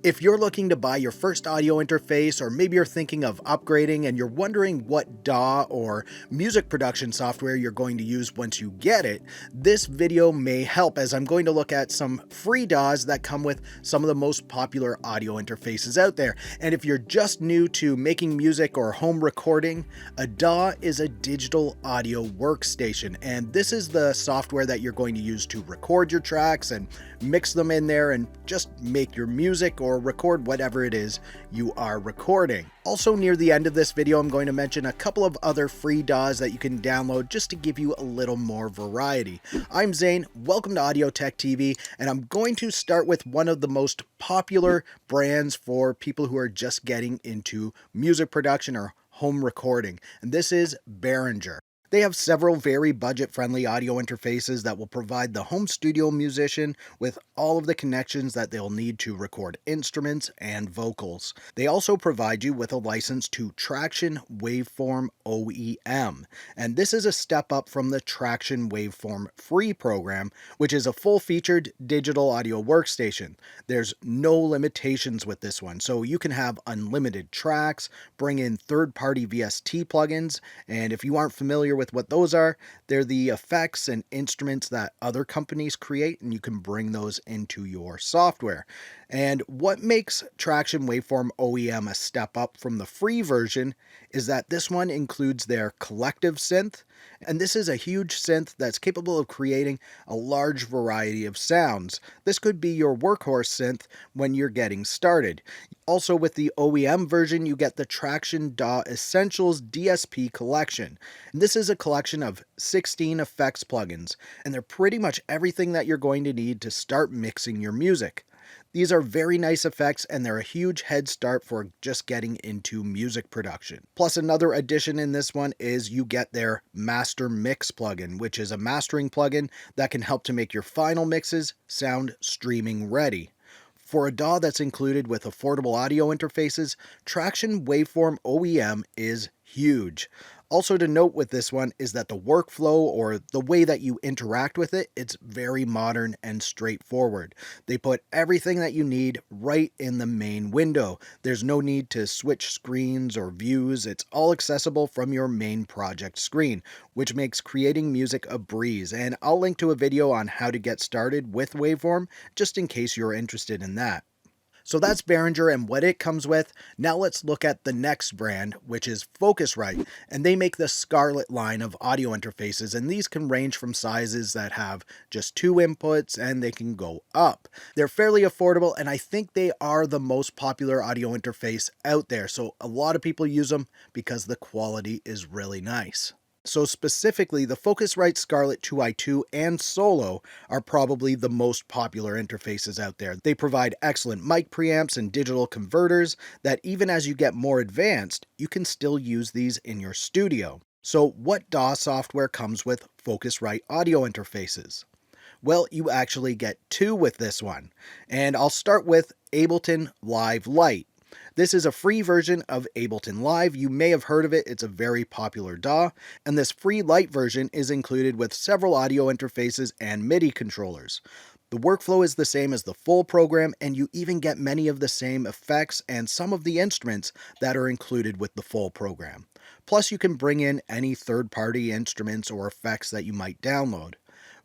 If you're looking to buy your first audio interface, or maybe you're thinking of upgrading and you're wondering what DAW or music production software you're going to use once you get it, this video may help, as I'm going to look at some free DAWs that come with some of the most popular audio interfaces out there. And if you're just new to making music or home recording, a DAW is a digital audio workstation, and this is the software that you're going to use to record your tracks and mix them in there and just make your music or record whatever it is you are recording. Also, near the end of this video, I'm going to mention a couple of other free DAWs that you can download just to give you a little more variety. I'm Zane, welcome to Audio Tech TV, and I'm going to start with one of the most popular brands for people who are just getting into music production or home recording, and this is Behringer. They have several very budget-friendly audio interfaces that will provide the home studio musician with all of the connections that they'll need to record instruments and vocals. They also provide you with a license to Tracktion Waveform OEM, and this is a step up from the Tracktion Waveform free program, which is a full-featured digital audio workstation. There's no limitations with this one, so you can have unlimited tracks, bring in third-party VST plugins, and if you aren't familiar with what those are, they're the effects and instruments that other companies create, and you can bring those into your software. And what makes Tracktion Waveform OEM a step up from the free version is that this one includes their collective synth, and this is a huge synth that's capable of creating a large variety of sounds. This could be your workhorse synth when you're getting started. Also, with the OEM version, you get the Tracktion DAW Essentials DSP collection. And this is a collection of 16 effects plugins, and they're pretty much everything that you're going to need to start mixing your music. These are very nice effects, and they're a huge head start for just getting into music production. Plus, another addition in this one is you get their Master Mix plugin, which is a mastering plugin that can help to make your final mixes sound streaming ready. For a DAW that's included with affordable audio interfaces, Tracktion Waveform OEM is huge. Also to note with this one is that the workflow, or the way that you interact with it, it's very modern and straightforward. They put everything that you need right in the main window. There's no need to switch screens or views. It's all accessible from your main project screen, which makes creating music a breeze. And I'll link to a video on how to get started with Waveform, just in case you're interested in that. So that's Behringer and what it comes with. Now let's look at the next brand, which is Focusrite, and they make the Scarlett line of audio interfaces, and these can range from sizes that have just 2 inputs and they can go up. They're fairly affordable, and I think they are the most popular audio interface out there, so a lot of people use them because the quality is really nice. So specifically, the Focusrite Scarlett 2i2 and Solo are probably the most popular interfaces out there. They provide excellent mic preamps and digital converters that even as you get more advanced, you can still use these in your studio. So what DAW software comes with Focusrite audio interfaces? Well, you actually get 2 with this one, and I'll start with Ableton Live Lite. This is a free version of Ableton Live. You may have heard of it. It's a very popular DAW, and this free light version is included with several audio interfaces and MIDI controllers. The workflow is the same as the full program, and you even get many of the same effects and some of the instruments that are included with the full program. Plus, you can bring in any third-party instruments or effects that you might download.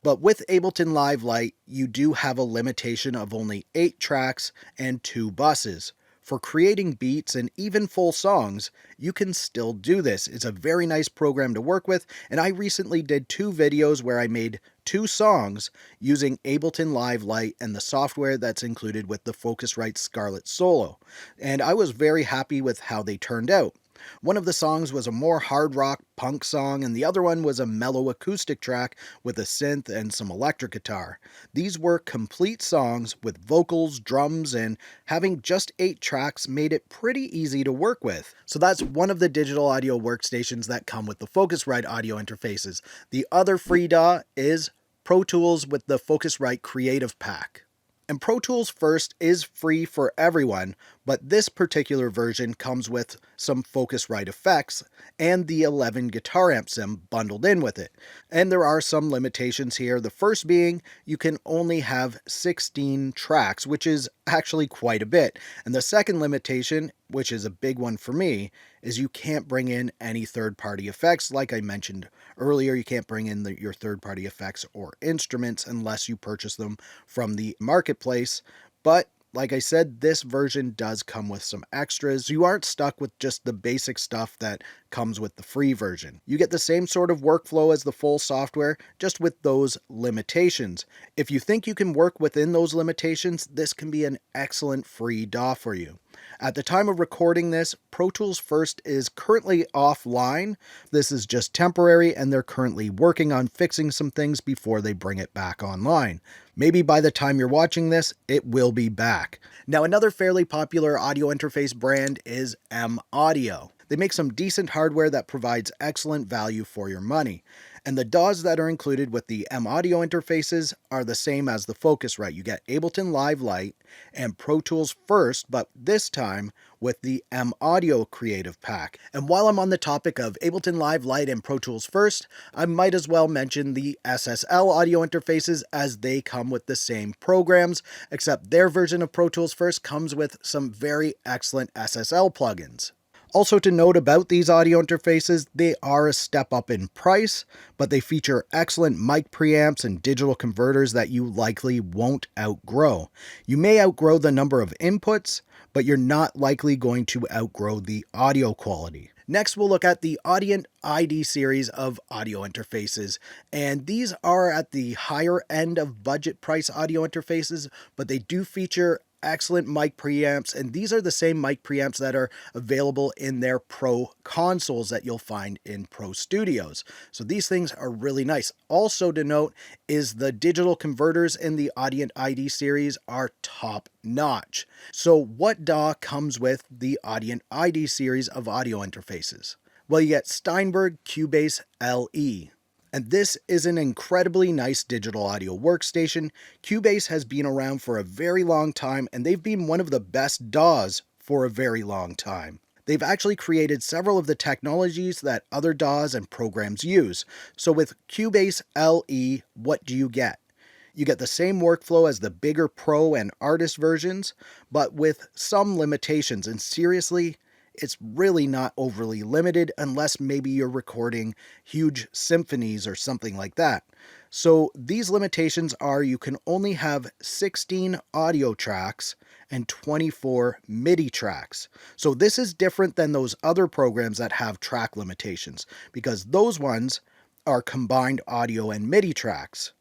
But with Ableton Live Lite, you do have a limitation of only 8 tracks and 2 buses. For creating beats and even full songs, you can still do this. It's a very nice program to work with, and I recently did 2 videos where I made 2 songs using Ableton Live Lite and the software that's included with the Focusrite Scarlett Solo, and I was very happy with how they turned out. One of the songs was a more hard rock punk song, and the other one was a mellow acoustic track with a synth and some electric guitar. These were complete songs with vocals, drums, and having just 8 tracks made it pretty easy to work with. So that's one of the digital audio workstations that come with the Focusrite audio interfaces. The other free DAW is Pro Tools with the Focusrite Creative Pack. And Pro Tools First is free for everyone, But this particular version comes with some Focusrite effects and the 11 guitar amp sim bundled in with it. And there are some limitations here. The first being you can only have 16 tracks, which is actually quite a bit. And the second limitation, which is a big one for me, is you can't bring in any third-party effects. Like I mentioned earlier, you can't bring in your third-party effects or instruments unless you purchase them from the marketplace. But like I said, this version does come with some extras. You aren't stuck with just the basic stuff that comes with the free version. You get the same sort of workflow as the full software, just with those limitations. If you think you can work within those limitations, this can be an excellent free DAW for you. At the time of recording this, Pro Tools First is currently offline. This is just temporary, and they're currently working on fixing some things before they bring it back online. Maybe by the time you're watching this, it will be back. Now, another fairly popular audio interface brand is M-Audio. They make some decent hardware that provides excellent value for your money. And the DAWs that are included with the M-Audio interfaces are the same as the Focusrite. You get Ableton Live Lite and Pro Tools First, but this time with the M-Audio Creative Pack. And while I'm on the topic of Ableton Live Lite and Pro Tools First, I might as well mention the SSL Audio Interfaces, as they come with the same programs, except their version of Pro Tools First comes with some very excellent SSL plugins. Also to note about these audio interfaces, they are a step up in price, but they feature excellent mic preamps and digital converters that you likely won't outgrow. You may outgrow the number of inputs, but you're not likely going to outgrow the audio quality. Next, we'll look at the Audient ID series of audio interfaces, and these are at the higher end of budget price audio interfaces, but they do feature excellent mic preamps, and these are the same mic preamps that are available in their Pro consoles that you'll find in Pro Studios. So these things are really nice. Also to note is the digital converters in the Audient ID series are top notch. So what DAW comes with the Audient ID series of audio interfaces? Well, you get Steinberg Cubase LE. And this is an incredibly nice digital audio workstation. Cubase has been around for a very long time, and they've been one of the best DAWs for a very long time. They've actually created several of the technologies that other DAWs and programs use. So with Cubase LE, what do you get? You get the same workflow as the bigger Pro and Artist versions, but with some limitations. And seriously, it's really not overly limited unless maybe you're recording huge symphonies or something like that. So these limitations are you can only have 16 audio tracks and 24 MIDI tracks. So this is different than those other programs that have track limitations, because those ones are combined audio and MIDI tracks.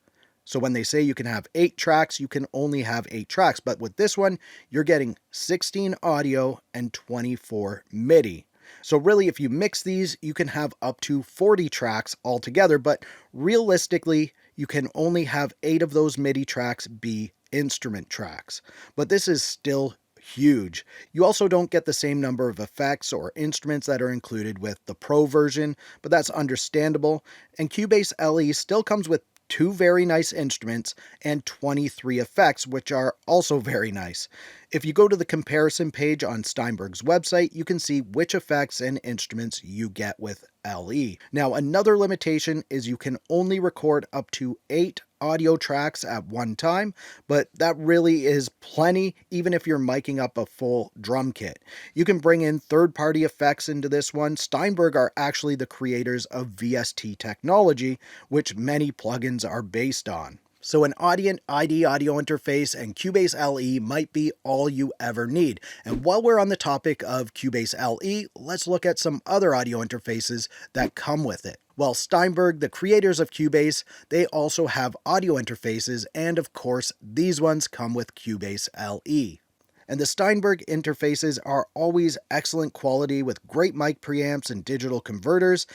So when they say you can have 8 tracks, you can only have 8 tracks. But with this one, you're getting 16 audio and 24 MIDI. So really, if you mix these, you can have up to 40 tracks altogether. But realistically, you can only have 8 of those MIDI tracks be instrument tracks. But this is still huge. You also don't get the same number of effects or instruments that are included with the Pro version, but that's understandable. And Cubase LE still comes with 2 very nice instruments and 23 effects, which are also very nice. If you go to the comparison page on Steinberg's website, you can see which effects and instruments you get with LE. Now, another limitation is you can only record up to 8 audio tracks at one time, but that really is plenty even if you're miking up a full drum kit. You can bring in third-party effects into this one. Steinberg are actually the creators of VST technology, which many plugins are based on. So an Audient ID audio interface and Cubase LE might be all you ever need. And while we're on the topic of Cubase LE, let's look at some other audio interfaces that come with it. Well, Steinberg, the creators of Cubase, they also have audio interfaces, and of course, these ones come with Cubase LE. And the Steinberg interfaces are always excellent quality with great mic preamps and digital converters.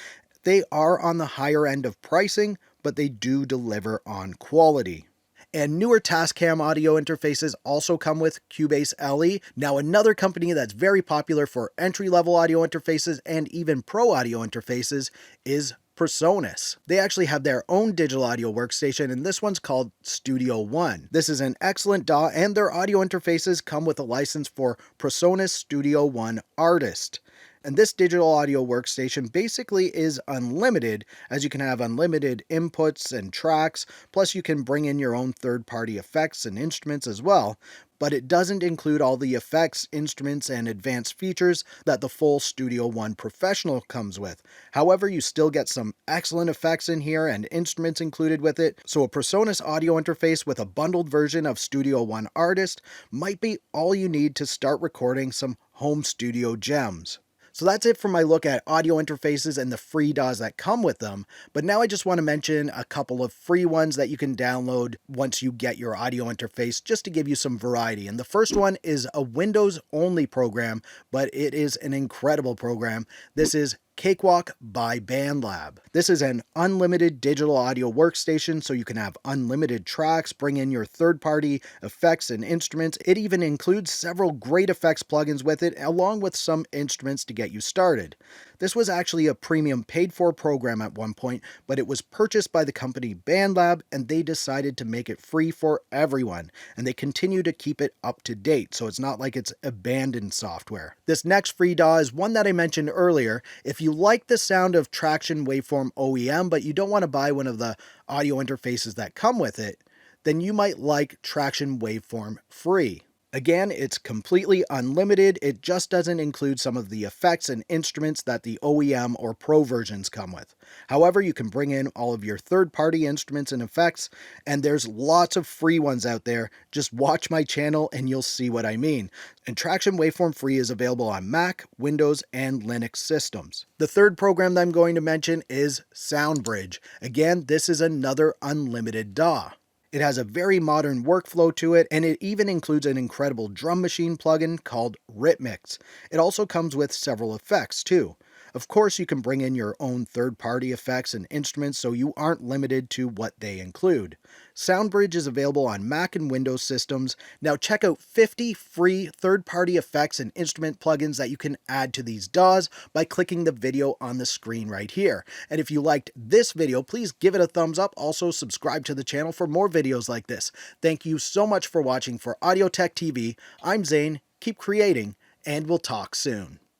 They are on the higher end of pricing, but they do deliver on quality. And newer Tascam audio interfaces also come with Cubase LE. Now, another company that's very popular for entry-level audio interfaces and even pro audio interfaces is Presonus. They actually have their own digital audio workstation, and this one's called Studio One. This is an excellent DAW, and their audio interfaces come with a license for Presonus Studio One Artist. And this digital audio workstation basically is unlimited, as you can have unlimited inputs and tracks, plus you can bring in your own third-party effects and instruments as well. But it doesn't include all the effects, instruments, and advanced features that the full Studio One Professional comes with. However, you still get some excellent effects in here and instruments included with it, so a Presonus audio interface with a bundled version of Studio One Artist might be all you need to start recording some home studio gems. So that's it for my look at audio interfaces and the free DAWs that come with them, but now I just want to mention a couple of free ones that you can download once you get your audio interface, just to give you some variety. And the first one is a Windows-only program, but it is an incredible program. This is Cakewalk by Bandlab. This is an unlimited digital audio workstation, so you can have unlimited tracks, bring in your third-party effects and instruments. It even includes several great effects plugins with it, along with some instruments to get you started. This was actually a premium paid-for program at one point, but it was purchased by the company Bandlab, and they decided to make it free for everyone, and they continue to keep it up to date, so it's not like it's abandoned software. This next free DAW is one that I mentioned earlier. If you like the sound of Tracktion Waveform OEM, but you don't want to buy one of the audio interfaces that come with it, then you might like Tracktion Waveform Free. Again, it's completely unlimited. It just doesn't include some of the effects and instruments that the OEM or Pro versions come with. However, you can bring in all of your third-party instruments and effects, and there's lots of free ones out there. Just watch my channel and you'll see what I mean. And Tracktion Waveform Free is available on Mac, Windows, and Linux systems. The third program that I'm going to mention is Soundbridge. Again, this is another unlimited DAW. It has a very modern workflow to it, and it even includes an incredible drum machine plugin called Rhythmix. It also comes with several effects too. Of course, you can bring in your own third-party effects and instruments, so you aren't limited to what they include. Soundbridge is available on Mac and Windows systems. Now check out 50 free third-party effects and instrument plugins that you can add to these DAWs by clicking the video on the screen right here. And if you liked this video, please give it a thumbs up. Also, subscribe to the channel for more videos like this. Thank you so much for watching. For Audio Tech TV, I'm Zane. Keep creating, and we'll talk soon.